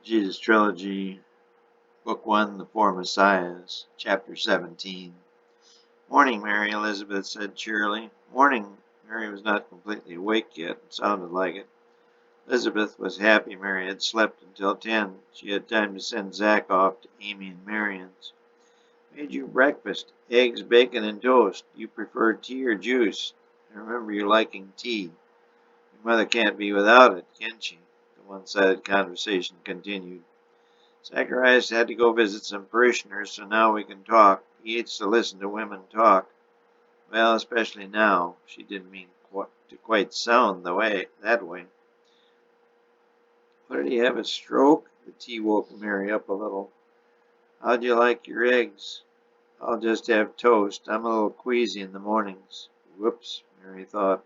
Jesus Trilogy, Book 1, The Four Messiahs, Chapter 17. Morning, Mary, Elizabeth said cheerily. Morning. Mary was not completely awake yet. It sounded like it. Elizabeth was happy Mary had slept until 10. She had time to send Zach off to Amy and Marion's. Made you breakfast. Eggs, bacon, and toast. You prefer tea or juice? I remember you liking tea. Your mother can't be without it, can she? The one-sided conversation continued. Zacharias had to go visit some parishioners, so now we can talk. He hates to listen to women talk. Well, especially now. She didn't mean to quite sound that way. What did he have, a stroke? The tea woke Mary up a little. How'd you like your eggs? I'll just have toast. I'm a little queasy in the mornings. Whoops, Mary thought,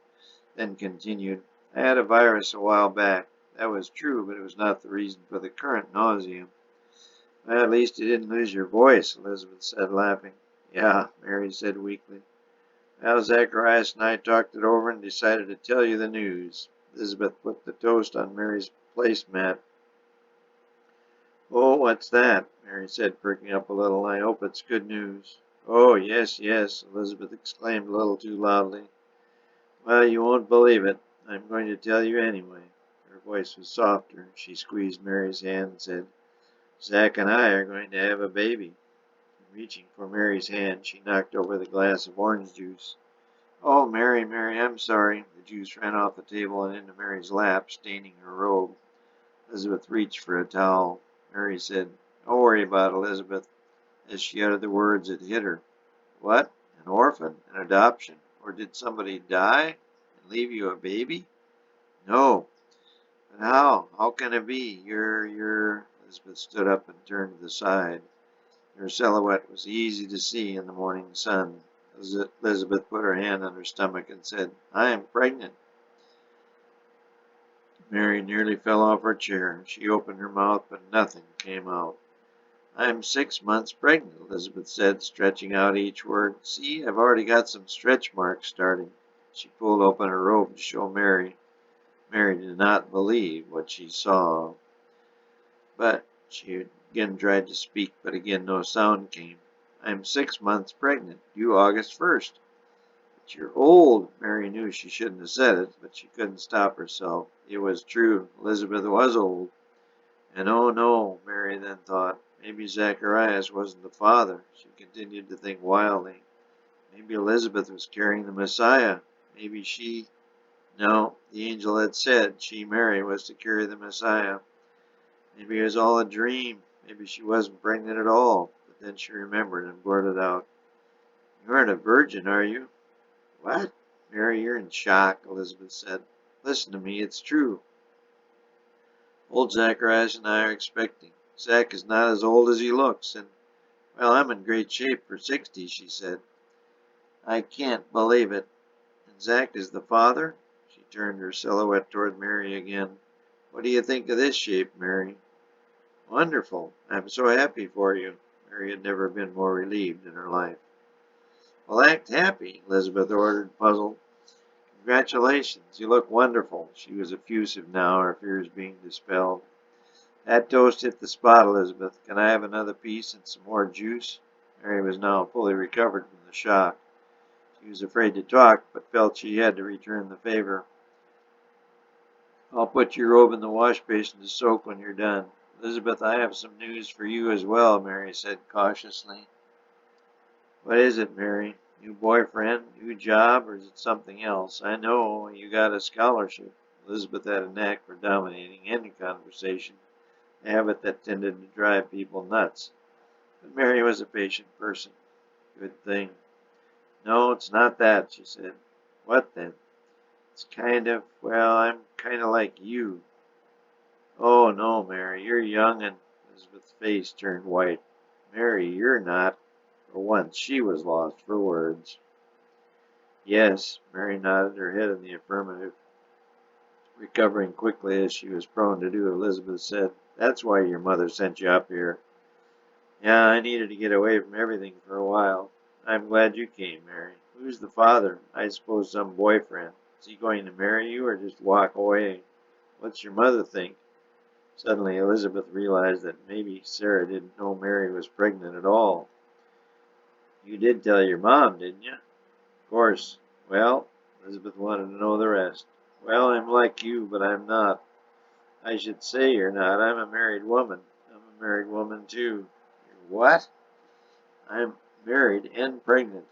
then continued. I had a virus a while back. That was true, but it was not the reason for the current nausea. Well, at least you didn't lose your voice, Elizabeth said, laughing. Yeah, Mary said weakly. Well, Zacharias and I talked it over and decided to tell you the news. Elizabeth put the toast on Mary's placemat. Oh, what's that? Mary said, perking up a little. I hope it's good news. Oh, yes, yes, Elizabeth exclaimed a little too loudly. Well, you won't believe it. I'm going to tell you anyway. Her voice was softer. She squeezed Mary's hand and said, Zach and I are going to have a baby. Reaching for Mary's hand, she knocked over the glass of orange juice. Oh, Mary, Mary, I'm sorry. The juice ran off the table and into Mary's lap, staining her robe. Elizabeth reached for a towel. Mary said, Don't worry about it, Elizabeth. As she uttered the words, it hit her. What? An orphan? An adoption? Or did somebody die and leave you a baby? No. But how? How can it be? Elizabeth stood up and turned to the side. Her silhouette was easy to see in the morning sun. Elizabeth put her hand on her stomach and said, I am pregnant. Mary nearly fell off her chair. She opened her mouth, but nothing came out. I am 6 months pregnant, Elizabeth said, stretching out each word. See, I've already got some stretch marks starting. She pulled open her robe to show Mary. Mary did not believe what she saw. But she again tried to speak, but again no sound came. I am 6 months pregnant, due August 1st. But you're old. Mary knew she shouldn't have said it, but she couldn't stop herself. It was true. Elizabeth was old. And oh no, Mary then thought, maybe Zacharias wasn't the father. She continued to think wildly. Maybe Elizabeth was carrying the Messiah. Maybe she... No, the angel had said she, Mary, was to carry the Messiah. Maybe it was all a dream. Maybe she wasn't pregnant at all. But then she remembered and blurted out, You aren't a virgin, are you? What? Mary, you're in shock, Elizabeth said. Listen to me, it's true. Old Zacharias and I are expecting. Zach is not as old as he looks, and, well, I'm in great shape for 60, she said. I can't believe it. And Zach is the father? She turned her silhouette toward Mary again. What do you think of this shape, Mary? Wonderful. I'm so happy for you. Mary had never been more relieved in her life. Well, act happy, Elizabeth ordered, puzzled. Congratulations, you look wonderful. She was effusive now, her fears being dispelled. That toast hit the spot, Elizabeth. Can I have another piece and some more juice? Mary was now fully recovered from the shock. She was afraid to talk, but felt she had to return the favor. I'll put your robe in the wash basin to soak when you're done. Elizabeth, I have some news for you as well, Mary said cautiously. What is it, Mary? New boyfriend? New job? Or is it something else? I know you got a scholarship. Elizabeth had a knack for dominating any conversation, a habit that tended to drive people nuts. But Mary was a patient person. Good thing. No, it's not that, she said. What then? It's I'm kind of like you. Oh, no, Mary, you're young and Elizabeth's face turned white. Mary, you're not. For once, she was lost for words. Yes, Mary nodded her head in the affirmative. Recovering quickly as she was prone to do, Elizabeth said, That's why your mother sent you up here. Yeah, I needed to get away from everything for a while. I'm glad you came, Mary. Who's the father? I suppose some boyfriend. Is he going to marry you or just walk away? What's your mother think? Suddenly Elizabeth realized that maybe Sarah didn't know Mary was pregnant at all. "You did tell your mom, didn't you?" "Of course." "Well?" Elizabeth wanted to know the rest. "Well, I'm like you, but I'm not." "I should say you're not. I'm a married woman." "I'm a married woman, too." "You're what?" "I'm married and pregnant,"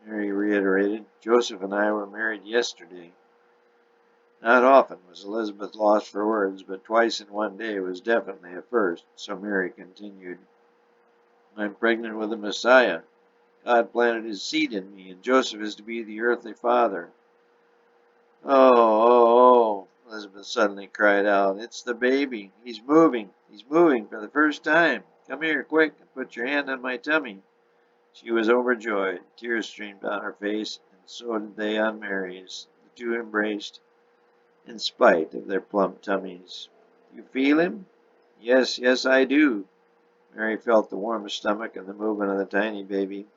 Mary reiterated. "Joseph and I were married yesterday." Not often was Elizabeth lost for words, but twice in one day was definitely a first, so Mary continued. "I'm pregnant with the Messiah. God planted his seed in me, and Joseph is to be the earthly father." "Oh, oh, oh," Elizabeth suddenly cried out. "It's the baby. He's moving. He's moving for the first time. Come here, quick, and put your hand on my tummy." She was overjoyed. Tears streamed down her face, and so did they on Mary's. The two embraced, in spite of their plump tummies. "You feel him?" "Yes, yes, I do." Mary felt the warm stomach and the movement of the tiny baby.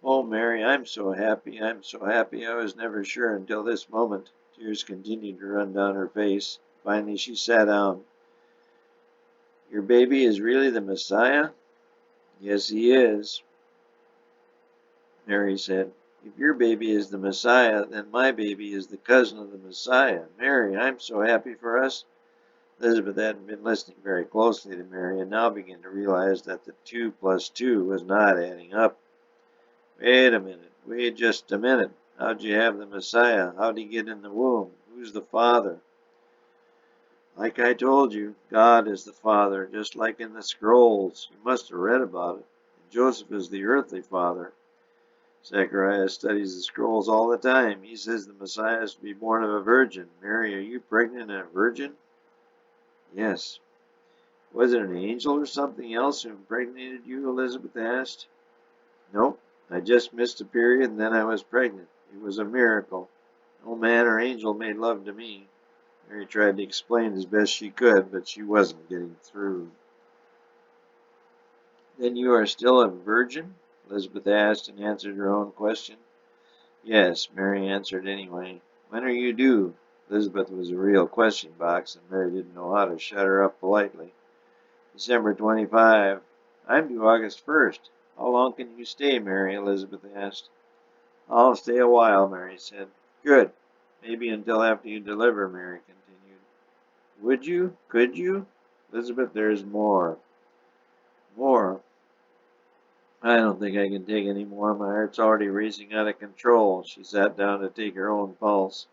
"Oh, Mary, I'm so happy. I'm so happy. I was never sure until this moment." Tears continued to run down her face. Finally she sat down. "Your baby is really the Messiah?" "Yes, he is," Mary said. "If your baby is the Messiah, then my baby is the cousin of the Messiah. Mary, I'm so happy for us." Elizabeth hadn't been listening very closely to Mary, and now began to realize that the 2 plus 2 was not adding up. "Wait a minute. Wait just a minute. How'd you have the Messiah? How'd he get in the womb? Who's the father?" "Like I told you, God is the father, just like in the scrolls. You must have read about it. And Joseph is the earthly father. Zechariah studies the scrolls all the time. He says the Messiah is to be born of a virgin. Mary, are you pregnant and a virgin?" "Yes." "Was it an angel or something else who impregnated you?" Elizabeth asked. "Nope. I just missed a period and then I was pregnant. It was a miracle. No man or angel made love to me." Mary tried to explain as best she could, but she wasn't getting through. "Then you are still a virgin?" Elizabeth asked, and answered her own question. "Yes," Mary answered anyway. "When are you due?" Elizabeth was a real question box, and Mary didn't know how to shut her up politely. "December 25. I'm due August 1st. How long can you stay, Mary?" Elizabeth asked. "I'll stay a while," Mary said. "Good. Maybe until after you deliver," Mary continued. "Would you? Could you?" "Elizabeth, there's more." "More? I don't think I can take any more. My heart's already racing out of control." She sat down to take her own pulse.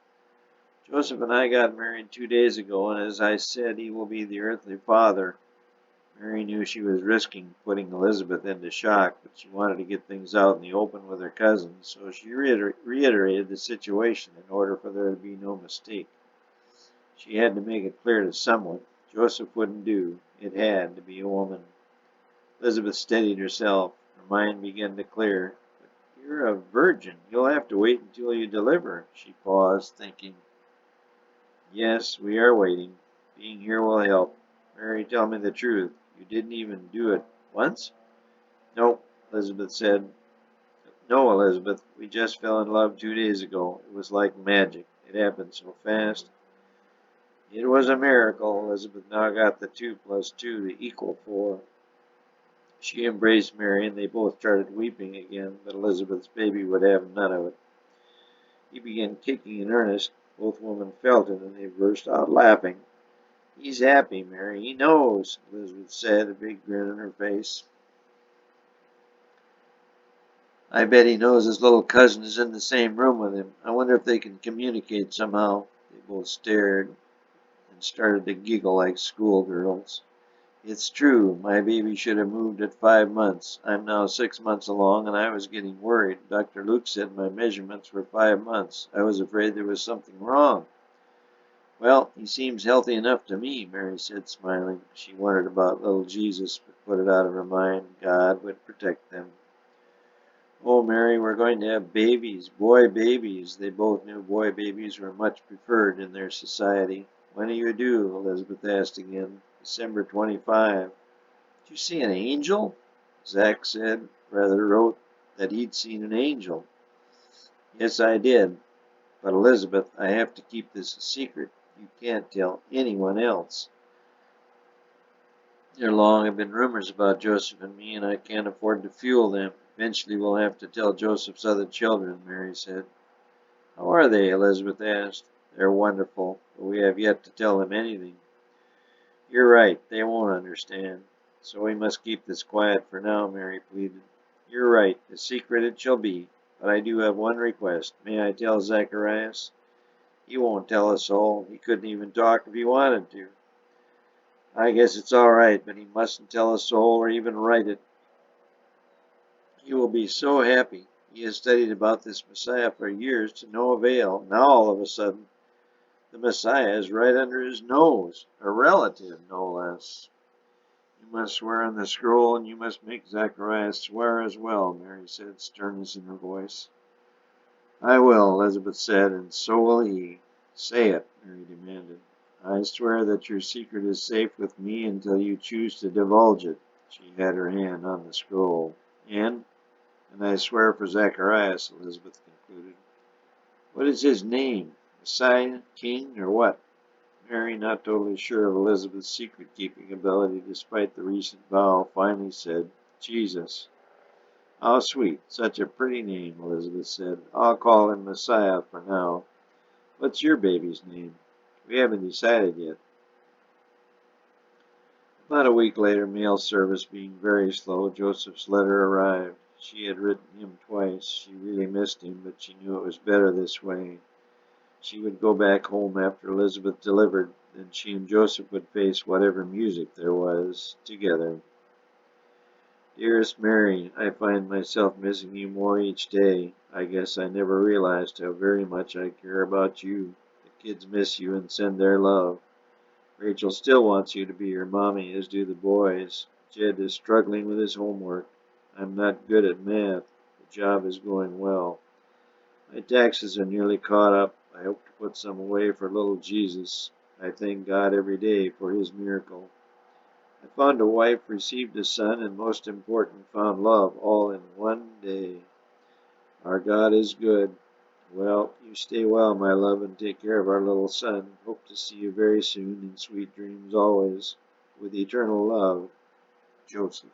"Joseph and I got married 2 days ago, and as I said, he will be the earthly father." Mary knew she was risking putting Elizabeth into shock, but she wanted to get things out in the open with her cousin, so she reiterated the situation in order for there to be no mistake. She had to make it clear to someone. Joseph wouldn't do. It had to be a woman. Elizabeth steadied herself. Her mind began to clear. "But you're a virgin. You'll have to wait until you deliver." She paused, thinking. "Yes, we are waiting. Being here will help. Mary, tell me the truth. You didn't even do it once?" "No," Elizabeth said. "No, Elizabeth. We just fell in love 2 days ago. It was like magic. It happened so fast." "It was a miracle." Elizabeth now got the 2 plus 2 to equal 4. She embraced Mary, and they both started weeping again, but Elizabeth's baby would have none of it. He began kicking in earnest. Both women felt it, and they burst out laughing. "He's happy, Mary. He knows," Elizabeth said, a big grin on her face. "I bet he knows his little cousin is in the same room with him. I wonder if they can communicate somehow." They both stared and started to giggle like schoolgirls. "It's true. My baby should have moved at 5 months. I'm now 6 months along, and I was getting worried. Dr. Luke said my measurements were 5 months. I was afraid there was something wrong." "Well, he seems healthy enough to me," Mary said, smiling. She wondered about little Jesus, but put it out of her mind. God would protect them. "Oh, Mary, we're going to have babies, boy babies." They both knew boy babies were much preferred in their society. "When are you due?" Elizabeth asked again. "December 25. "Did you see an angel?" Zach said. Brother wrote that he'd seen an angel. "Yes, I did. But Elizabeth, I have to keep this a secret. You can't tell anyone else. There long have been rumors about Joseph and me, and I can't afford to fuel them. Eventually we'll have to tell Joseph's other children, Mary said. How are they? Elizabeth asked. They're wonderful, but we have yet to tell them anything. You're right, they won't understand. So we must keep this quiet for now, Mary pleaded. You're right, a secret it shall be. But I do have one request. May I tell Zacharias? He won't tell us all. He couldn't even talk if he wanted to. I guess it's all right, but he mustn't tell a soul or even write it. He will be so happy. He has studied about this Messiah for years to no avail. Now all of a sudden, the Messiah is right under his nose. A relative, no less. You must swear on the scroll, and you must make Zacharias swear as well, Mary said, sternness in her voice. I will, Elizabeth said, and so will he. Say it, Mary demanded. I swear that your secret is safe with me until you choose to divulge it. She had her hand on the scroll. And I swear for Zacharias, Elizabeth concluded. What is his name? Messiah, King, or what? Mary, not totally sure of Elizabeth's secret-keeping ability despite the recent vow, finally said, Jesus. How sweet. Such a pretty name, Elizabeth said. I'll call him Messiah for now. What's your baby's name? We haven't decided yet. About a week later, mail service being very slow, Joseph's letter arrived. She had written him twice. She really missed him, but she knew it was better this way. She would go back home after Elizabeth delivered, then she and Joseph would face whatever music there was, together. Dearest Mary, I find myself missing you more each day. I guess I never realized how very much I care about you. The kids miss you and send their love. Rachel still wants you to be her mommy, as do the boys. Jed is struggling with his homework. I'm not good at math. The job is going well. My taxes are nearly caught up. I hope to put some away for little Jesus. I thank God every day for his miracle. I found a wife, received a son, and most important, found love all in one day. Our God is good. Well, you stay well, my love, and take care of our little son. Hope to see you very soon, in sweet dreams always. With eternal love, Joseph.